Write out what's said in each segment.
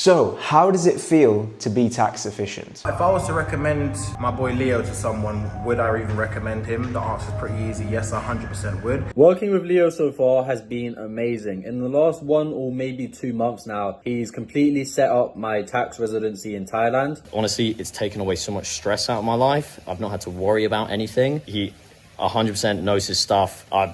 So, how does it feel to be tax efficient? If I was to recommend my boy Leo to someone, would I even recommend him? The answer is pretty easy. Yes, I 100% would. Working with Leo so far has been amazing. In the last 1 or maybe 2 months now, he's completely set up my tax residency in Thailand. Honestly, it's taken away so much stress out of my life. I've not had to worry about anything. He 100% knows his stuff. I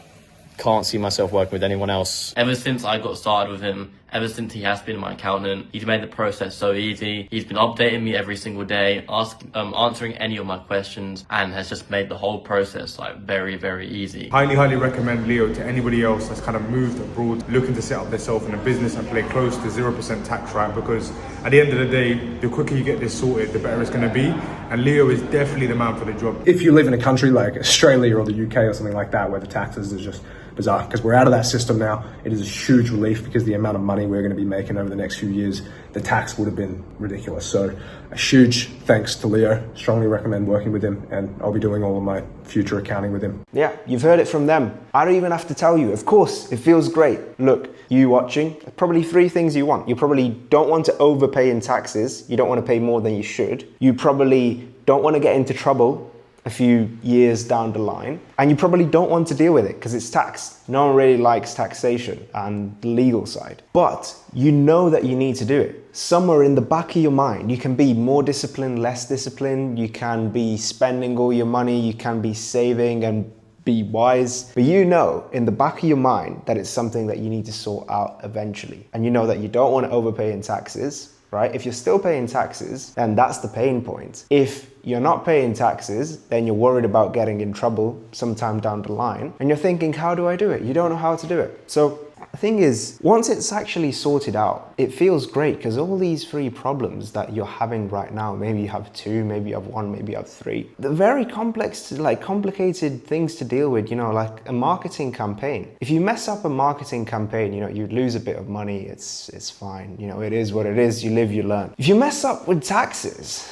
can't see myself working with anyone else. Ever since I got started with him, ever since he has been my accountant, he's made the process so easy. He's been updating me every single day, answering any of my questions, and has just made the whole process like very, very easy. Highly recommend Leo to anybody else that's kind of moved abroad, looking to set up themselves in a business and play close to 0% tax, right? Because at the end of the day, the quicker you get this sorted, the better it's going to be. And Leo is definitely the man for the job. If you live in a country like Australia or the UK or something like that, where the taxes is just bizarre, because we're out of that system now, it is a huge relief because the amount of money we're going to be making over the next few years, the tax would have been ridiculous. So a huge thanks to Leo. Strongly recommend working with him, and I'll be doing all of my future accounting with him. Yeah, you've heard it from them. I don't even have to tell you. Of course, it feels great. Look, you watching, probably 3 things you want. You probably don't want to overpay in taxes. You don't want to pay more than you should. You probably don't want to get into trouble a few years down the line, and you probably don't want to deal with it because it's tax. No one really likes taxation and the legal side, but you know that you need to do it. Somewhere in the back of your mind, you can be more disciplined, less disciplined, you can be spending all your money, you can be saving and be wise, but you know in the back of your mind that it's something that you need to sort out eventually, and you know that you don't want to overpay in taxes. Right? If you're still paying taxes, then that's the pain point. If you're not paying taxes, then you're worried about getting in trouble sometime down the line, and you're thinking, how do I do it? You don't know how to do it. So the thing is, once it's actually sorted out, it feels great because all these 3 problems that you're having right now, maybe you have 2, maybe you have 1, maybe you have 3. They're very complex, complicated things to deal with, like a marketing campaign. If you mess up a marketing campaign, you lose a bit of money, it's fine. It is what it is, you live, you learn. If you mess up with taxes,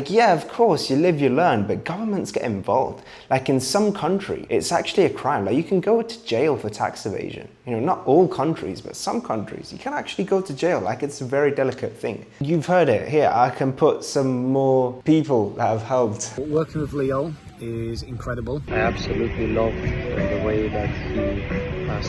yeah, of course, you live, you learn, but governments get involved. In some country, it's actually a crime. You can go to jail for tax evasion. Not all countries, but some countries, you can actually go to jail. It's a very delicate thing. You've heard it. Here, I can put some more people that have helped. Working with Leo is incredible. I absolutely loved the way that he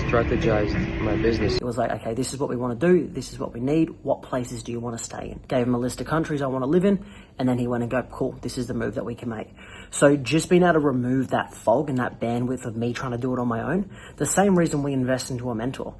strategized my business. It was like, okay, this is what we want to do, this is what we need, what places do you want to stay in? Gave him a list of countries I want to live in, and then he went and go, cool, this is the move that we can make. So just being able to remove that fog and that bandwidth of me trying to do it on my own, the same reason we invest into a mentor,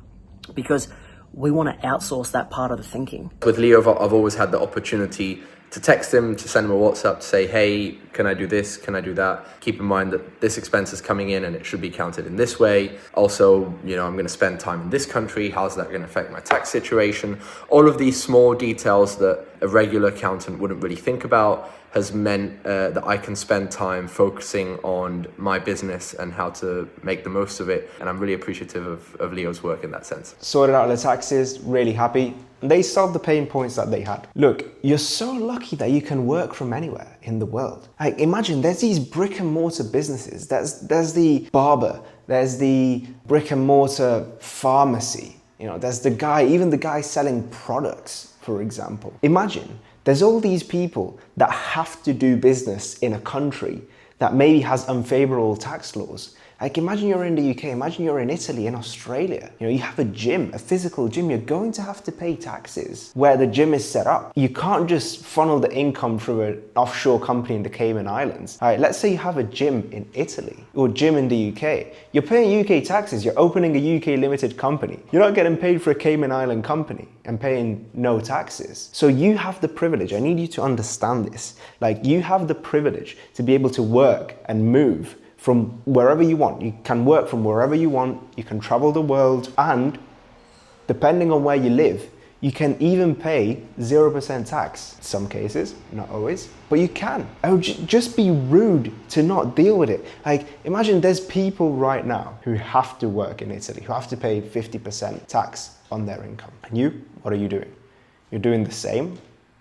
because we want to outsource that part of the thinking. With Leo, I've always had the opportunity to text him, to send him a WhatsApp, to say, hey, can I do this? Can I do that? Keep in mind that this expense is coming in and it should be counted in this way. Also, I'm going to spend time in this country. How's that going to affect my tax situation? All of these small details that a regular accountant wouldn't really think about has meant that I can spend time focusing on my business and how to make the most of it. And I'm really appreciative of Leo's work in that sense. Sorted out the taxes, really happy. They solved the pain points that they had. Look, you're so lucky that you can work from anywhere in the world. Imagine there's these brick and mortar businesses. There's the barber, there's the brick and mortar pharmacy. There's the guy selling products, for example. Imagine there's all these people that have to do business in a country that maybe has unfavorable tax laws. Imagine you're in the UK, imagine you're in Italy, in Australia. You have a gym, a physical gym, you're going to have to pay taxes where the gym is set up. You can't just funnel the income through an offshore company in the Cayman Islands. Let's say you have a gym in Italy or gym in the UK. You're paying UK taxes, you're opening a UK limited company. You're not getting paid for a Cayman Island company and paying no taxes. So you have the privilege, I need you to understand this. You have the privilege to be able to work and move from wherever you want. You can work from wherever you want, you can travel the world, and depending on where you live, you can even pay 0% tax. In some cases, not always, but you can. It would just be rude to not deal with it. Imagine there's people right now who have to work in Italy, who have to pay 50% tax on their income. And you, what are you doing? You're doing the same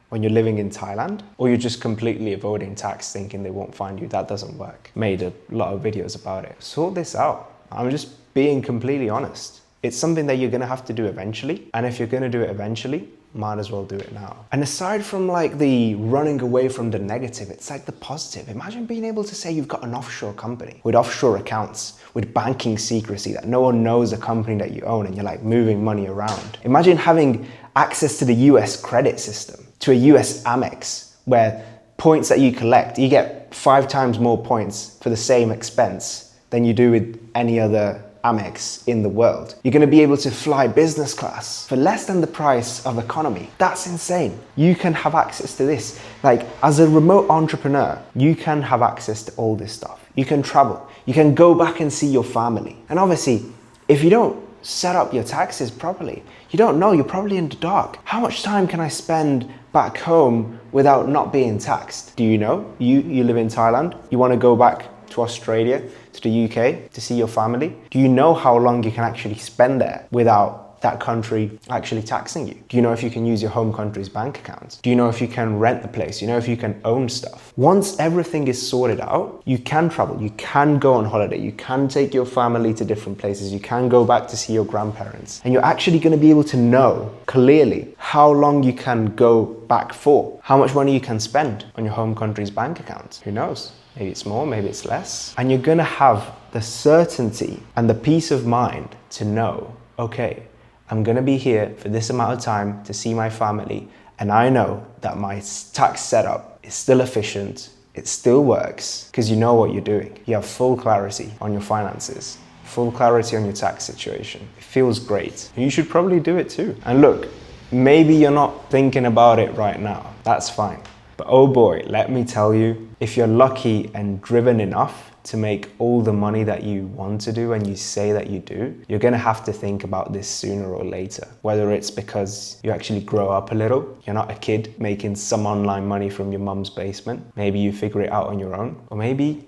when you're living in Thailand, or you're just completely avoiding tax thinking they won't find you. That doesn't work. Made a lot of videos about it. Sort this out. I'm just being completely honest. It's something that you're gonna have to do eventually. And if you're gonna do it eventually, might as well do it now. And aside from like the running away from the negative, it's like the positive. Imagine being able to say you've got an offshore company with offshore accounts, with banking secrecy, that no one knows the company that you own, and you're like moving money around. Imagine having access to the US credit system, to a US Amex, where points that you collect, you get 5 times more points for the same expense than you do with any other Amex in the world. You're going to be able to fly business class for less than the price of economy. That's insane. You can have access to this. Like, as a remote entrepreneur, you can have access to all this stuff. You can travel. You can go back and see your family. And obviously, if you don't set up your taxes properly, you don't know, you're probably in the dark. How much time can I spend back home without not being taxed? Do you know? You live in Thailand. You want to go back to Australia, to the UK, to see your family? Do you know how long you can actually spend there without that country actually taxing you? Do you know if you can use your home country's bank account? Do you know if you can rent the place? Do you know if you can own stuff? Once everything is sorted out, you can travel, you can go on holiday, you can take your family to different places, you can go back to see your grandparents, and you're actually going to be able to know clearly how long you can go back for, how much money you can spend on your home country's bank account. Who knows? Maybe it's more, maybe it's less. And you're gonna have the certainty and the peace of mind to know, okay, I'm gonna be here for this amount of time to see my family, and I know that my tax setup is still efficient, it still works, because you know what you're doing. You have full clarity on your finances, full clarity on your tax situation. It feels great. You should probably do it too. And look, maybe you're not thinking about it right now. That's fine. But oh boy, let me tell you, if you're lucky and driven enough to make all the money that you want to do and you say that you do, you're gonna have to think about this sooner or later. Whether it's because you actually grow up a little, you're not a kid making some online money from your mum's basement, maybe you figure it out on your own, or maybe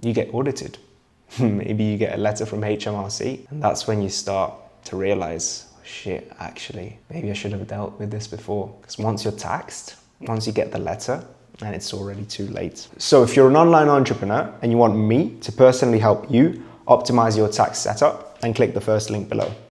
you get audited. Maybe you get a letter from HMRC, and that's when you start to realize, oh, shit, actually, maybe I should have dealt with this before. Because once you're taxed, once you get the letter, and it's already too late. So if you're an online entrepreneur and you want me to personally help you optimize your tax setup, then click the first link below.